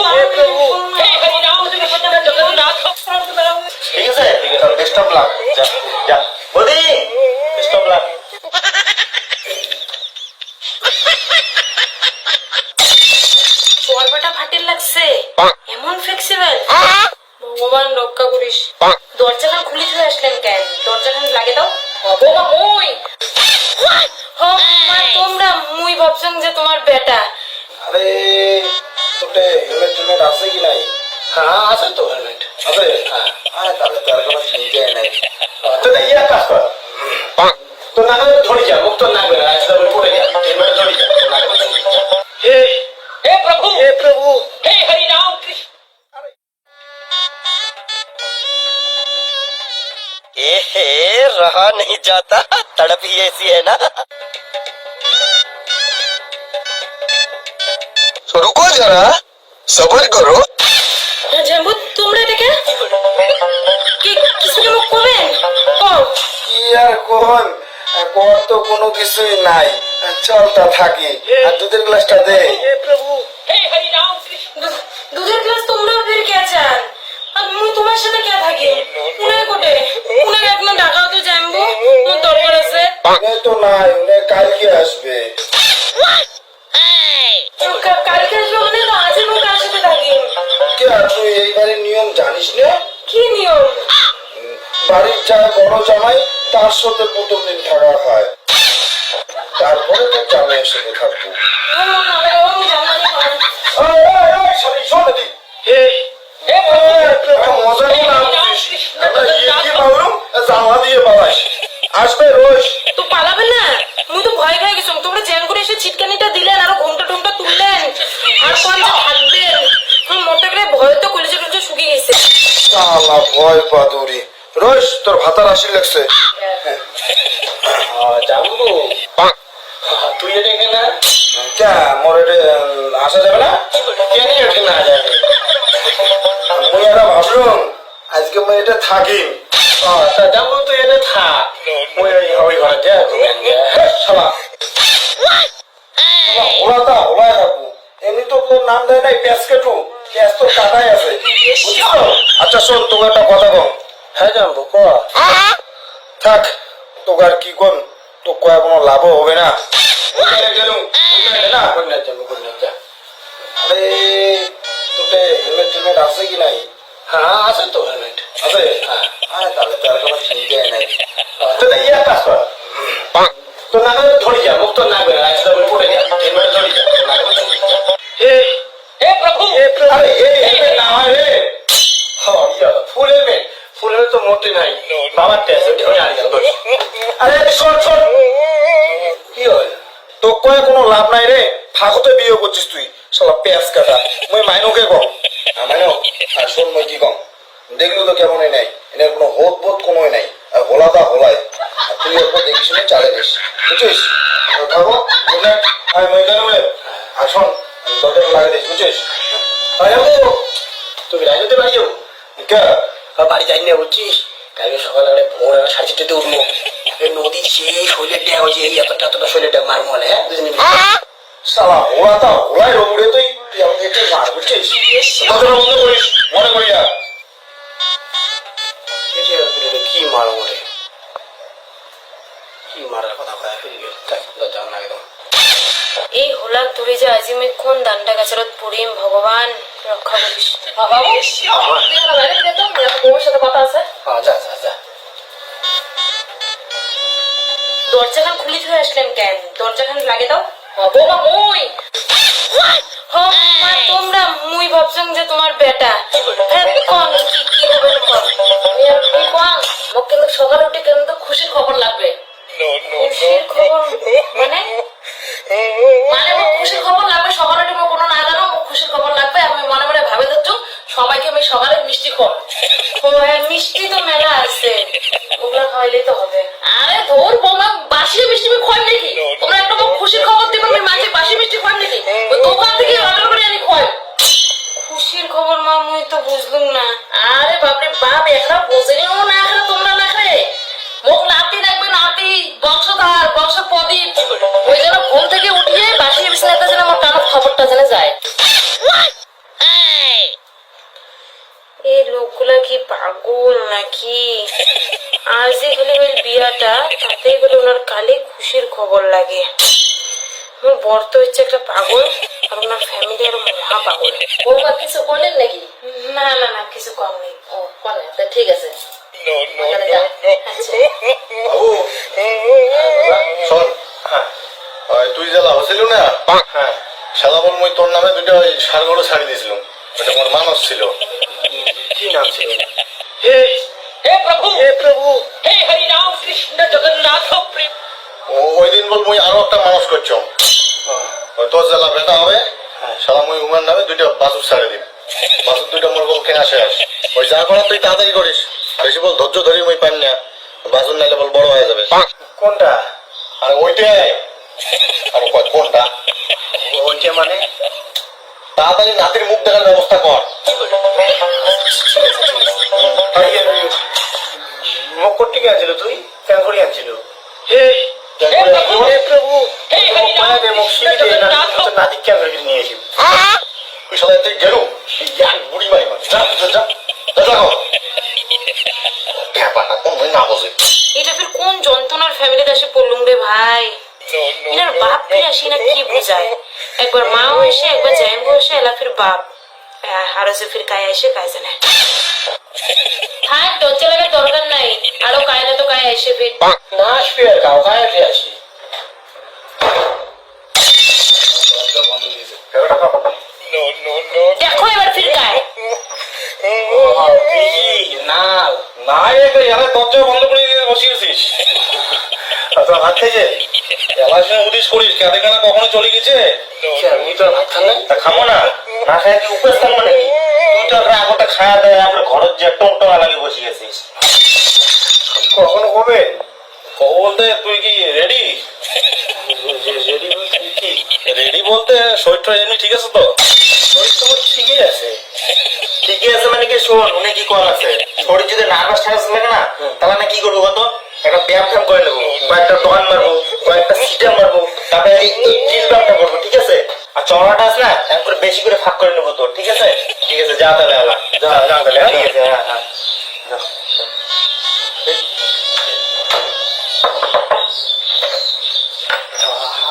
प्रभु हे प्रभु हे हरि राम जगन्नाथ ठीक है बेस्ट ऑफ लक जा जा बोली बेस्ट ऑफ लक চরবাটা ফাটিল লাগছে এমন ফ্লেক্সিবল ভগবান রক্ষা করিস দরজাখান খুলে দিয়ে আসলেন কেন দরজাখান লাগে দাও বাবা মুই মা তোমরা মুই ভাবছেন যে তোমার বেটা अरे তোটে হেলমেট টেলমেট আছে কি নাই হ্যাঁ আছে তো হেলমেট আছে হ্যাঁ আরে তাহলে তার কোনো চিন্তা নাই তো ইয়া কাজ কর তো না করে ধরে যা মুক্ত না করে রাস্তা বলে পড়ে যা হেলমেট ধরে যা না করে हे हे प्रभु हे हरि राम कृष्ण ए रहा नहीं जाता तड़प ही ऐसी है ना तो रुको जरा सबर करो জাম্বু তোমরা এটা কি কিছু মুখ কমেন ও কি আর কোন কোন তো কোনো কিছুই নাই চলতা থাকি আর দুধের গ্লাসটা দে হে প্রভু হে হরি রাম কৃষ্ণ দুধের গ্লাস তোমরা ফির কে চান আর মুই তোমার সাথে কে থাকি উনি কোটে উনি একদম ঢাকাও তো জাম্বু মোর দরকার আছে উনি তো নাই উনি কালকে আসবে কালকে আসবে মানে তো আজই মুই কার সাথে থাকি কে তুই এইবারে নিয়ম জানিস না কি নিয়ম বাড়ির যা বড় জামাই তার সাথে প্রথম দিন থাকা হয় তারপরে তো জামাইয়ের সাথে থাকবো আসবে রোজ তো পালাবেন না মুই তো ভয় খেয়ে গেছিলাম তোমরা জ্যাম করে এসে ছিটকানিটা দিলেন আর ঘুমটা টুমটা তুললেন আর কোন যে থাকবেন মতে করে ভয় তো কলেজে টুলছে শুকিয়ে গেছে সালা ভয় পাদুরি রোজ তোর ভাতার আসি লাগছে জানবো তুই এটা এখানে কে মোর এটা আসা যাবে না কেন এটা না যাবে মুই এটা ভাবলাম আজকে মুই এটা থাকি তা জানবো তুই এটা থাক মুই ওই ঘরে যা শালা ওলাটা ওলাই থাকবো এমনি তো তোর নাম দেয় নাই পেঁচ কেটু পেঁচ তো কাটাই আছে বুঝিস তো আচ্ছা শোন তোকে একটা কথা কম হ্যাঁ জানবো ক থাক তোকে আর কি কম তো কয়া কোনো লাভও হবে না আরে তোতে হেলমেট টেলমেট আছে কি নাই হ্যাঁ আছে তো হেলমেট আছে হ্যাঁ আরে তাহলে তার কোনো চিন্তা নাই তো ইয়া কাজ কর তো না করে ধরে যা মুক্ত না করে রাস্তা বলে পড়ে যা হেলমেট ধরে যা না করে হে হে প্রভু আরে এই হেলমেট না হয় রে হ্যাঁ ইয়া ফুল হেলমেট ফুল হেলমেট তো মোটে নাই বাবার টেস্ট ওটা আনি যাও আরে শোন শোন কি হয় তো কয় কোনো লাভ নাই রে ফাঁকতে বিয়ে করছিস তুই শালা পেঁয়াজ কাটা মই মাইনুকে কম মাইনু আর শোন মই কি কম দেখলো তো কেমনই নাই এর কোনো হোদ বোধ কোনোই নাই আর হোলাটা হোলায় আর তুই ওপর দেখিস না চালে দিস বুঝছিস থাকো গুড নাইট আয় মই গেলাম রে আর শোন দরজা লাগিয়ে দিস বুঝছিস আয় যাবো তুই রাজতে বাড়ি যাবো কে বাড়ি যাই না বুঝছিস কালকে সকালে ভোর 4:30 উঠবো নদী সেই শৈলের ড্যাম হয়েছে এই এতটা শৈলের ড্যাম মারবো হ্যাঁ দুজনে শালা ওলাটা ওলাই রবুড়ে তুই আমাকে একটু মার বুঝছিস দরজা বন্ধ করিস মনে করিয়া কি মারো ওরে কি মারার কথা কয়া ফিরে গেল তাই দরজা না একদম এই হোলাক ধরে যে আজিমে কোন দান্ডা গাছরত পড়িম ভগবান রক্ষা করিস বাবা তোমার সাথে কথা আছে যা যা যা দরজাখান খুলে দিয়ে আসলেন কেন দরজাখান লাগে দাও বাবা মুই মা তোমরা মুই ভাবছেন যে তোমার বেটা কোন কি হবে কোন আমি আর কি কোন মোক কিন্তু সকালে উঠে কিন্তু খুশির খবর লাগবে খুশির খবর মানে মানে মোক খুশির খবর লাগবে সকালে উঠে কোনো না জানো মোক খুশির খবর লাগবে আমি মনে মনে ভাবে যাচ্ছি সবাইকে আমি সকালে মিষ্টি খাওয়াবো ও মিষ্টি তো মেলা আছে ওগুলা খাওয়াইলেই তো হবে আরে ধর বোমা বাসি মিষ্টি আমি খাওয়াই নাকি তোমরা একটা মোক খুশির খবর দিবে আমি মাঝে বাসি মিষ্টি খাওয়াই নাকি ওই দোকান থেকে অর্ডার করে আনি খাওয়াই খুশির খবর মা মুই তো বুঝলুম না আরে বাপরে বাপ একলা বুঝলেও না এখন তোমরা না খায় মোক নাতি রাখবে নাতি বংশধর বংশ প্রদীপ ওই জন্য ঘুম থেকে উঠিয়ে বাসি বিছানাতে যেন আমার কানে খবরটা জেনে যায় কি পাগল নাকি? আজই খালি ওই বিয়াটা, তাতেই বলে ওনার কালে খুশির খবর লাগে। আমার বর তো হচ্ছে একটা পাগল, আর ওনার ফ্যামিলি আরো মহা পাগল। বৌমা কিছু বলেন নাকি? না না না, কিছু কম নেই। ও বলেন, তা ঠিক আছে। আচ্ছা। বাবু শোন, তুই যে লাভ ছিল না, হ্যাঁ শালা বল মুই তোর নামে দুইটা ওই ষাড় গরু ছাড়ি দিয়েছিলাম। ওটা আমার মানুষ ছিল। কি নাম ছিল? हे प्रभु हे हरि राम कृष्ण जगन्नाथ प्रेम। ওই দিন বল মুই আরো একটা মানুষ করছো। তোর জেলা বেটা হবে, শালা মুই উমার নামে দুইটা বাছুর ছাড়ে দিম। বাছুর দুইটা মোর বল কেনা শেষ। ওই যা করার তুই তাড়াতাড়ি করিস। বেশি বল ধৈর্য ধরি মুই পান না। বাছুর নাইলে বল বড় হয়ে যাবে। কোনটা? আরে ওইটাই। আর কোনটা? ওইটা মানে তাড়াতাড়ি নাতির মুখ দেখার ব্যবস্থা কর। মুখ করতে কে আনছিল তুই? কেন করে আনছিল? हे प्रभु हे हरि राम कृष्ण जगन्नाथ। নাতি কেন করে নিয়েছি? তুই সবাই তুই গেলু বুড়ি মারি মার যা যা যা যা ব্যাপারটা কোন না বোঝে। এটা ফির কোন যন্ত্রণার ফ্যামিলিতে এসে পড়লুম রে ভাই। এনার বাপ ফির আসি না কি বুঝায়। একবার মাও এসে, একবার জাইম্বু এসে, এলা ফির বাপ। আরো যে ফির কায়া এসে কায় জানে। থাক, লজ্জা লাগার দরকার নাই। আরো কায় না তো কায় এসে ফির। না আসবি আর কাউ কায় ফিরে আসি। দেখো এবার ফির কায়। না না দরজা বন্ধ করে দিয়ে বসিয়েছিস। ভাত খেয়েছে এলার সঙ্গে উদিস করিস কেন কেনা কখনো চলে গেছে। আমি তো ভাত খান খাবো না, না খাই কি উপেস থাকবো নাকি? তুই তো আগরটা খাওয়া দেয় আমরা ঘরের যে টমটমা লাগে বসিয়েছিস। কখনো কবে কব বলতে তুই কি রেডি? রেডি বলতে শরীরটা এমনি ঠিক আছে তো? শরীর তো ঠিকই আছে। ঠিকই আছে মানে কি শোন, উনি কি কর আছে শরীর যদি নার্ভাস টার্ভাস লাগে না, তাহলে না কি করবো কত একটা ব্যায়াম ফ্যাম করে নেবো, কয়েকটা দোকান মারবো, কয়েকটা সিটাম মারবো, তারপরে এই জিল ব্যায়ামটা করবো, ঠিক আছে? আর চড়াটা আছে না এক করে বেশি করে ফাঁক করে নেবো তোর, ঠিক আছে? ঠিক আছে যা তাহলে আলা যা যা তাহলে। ঠিক আছে হ্যাঁ হ্যাঁ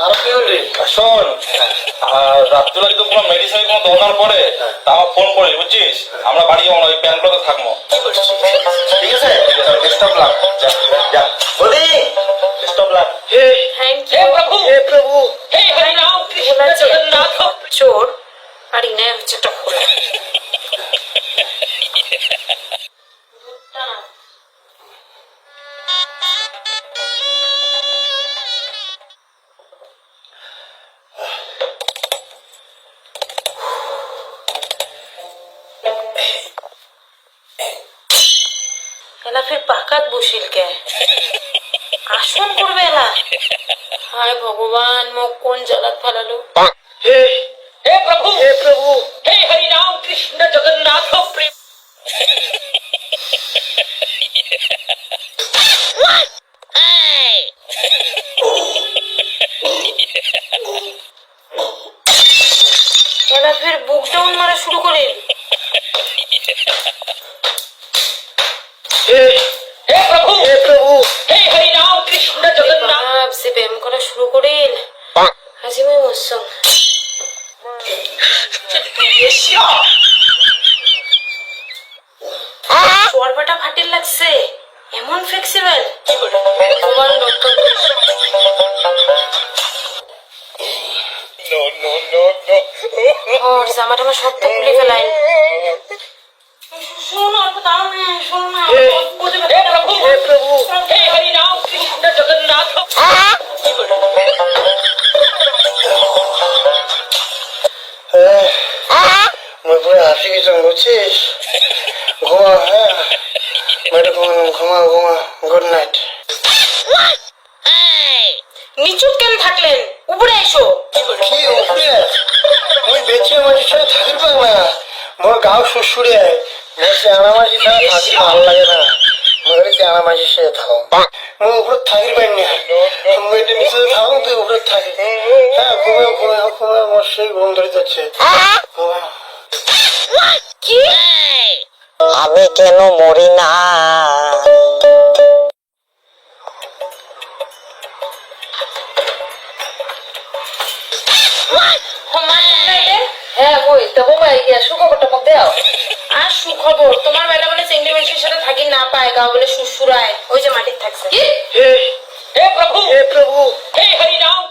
আর কি বললি? শোন, আর রাত্রিবেলা যদি কোনো মেডিসিন কোনো দরকার পড়ে তা আমার ফোন করিস বুঝছিস? আমরা বাড়ি যাবো না, ওই প্যান্টগুলোতে থাকবো, ঠিক আছে? Best of luck. যা যা বলি বেস্ট অফ লাক। থ্যাংক हे ইউ। प्रभु हे हरि राम कृष्ण जगन्नाथ। চোর আর ইনায় হচ্ছে একটা খোলা। এলা ফির পাকাত বসিল কে? আসন করবে এলা? হায় ভগবান, মোক কোন জ্বালাত ফেলালো। हे प्रभु हे हरि राम कृष्ण जगन्नाथ प्रेम। এলা ফির বুক ডাউন মারা শুরু করে। हे प्रभु हे हरि राम कृष्ण जगन्नाथ। বাপ সে ব্যায়াম করা শুরু করিল। আজি মই মরছং। চোরবাটা ফাটিল লাগছে, এমন ফ্লেক্সিবল। তোমার নতুন জামাটা আমার সব তো খুলে ফেলাই। শোনো অল্প দাঁড়াও না, শোনো না। हे प्रभु हे हरि राम कृष्ण जगन्नाथ। मैं पूरे हाथी की संग बुझिस घुमा है मेरे को घुमा घुमा गुड नाइट। নিচুত কেন থাকলেন? উপরে এসো। কি উপরে মই বেঁচে আমার সাথে থাকির পাগলা মোর গাঁও শ্বশুরে মোর চেহারা মাঝি ছাড়া থাকি ভালো লাগে না। মোর চেহারা মাঝির সাথে থাকো, মই উপরে থাকির পাই না। মই এটা নিচে থাকো, তুই উপরে থাকি। হ্যাঁ ঘুমে ঘুমে ঘুমে আমার সেই ঘুম ধরে যাচ্ছে। কি আমি কেন মরি না? হ্যাঁ মই তো বোমা গিয়া সুখবরটা মোক দেও। আর সুখবর, তোমার বেটা বলে চেংড়ি মানুষের সাথে থাকি না পায়, গা বলে শ্বশুরায়, ওই যে মাটির থাকছে। हे प्रभु हे हरि राम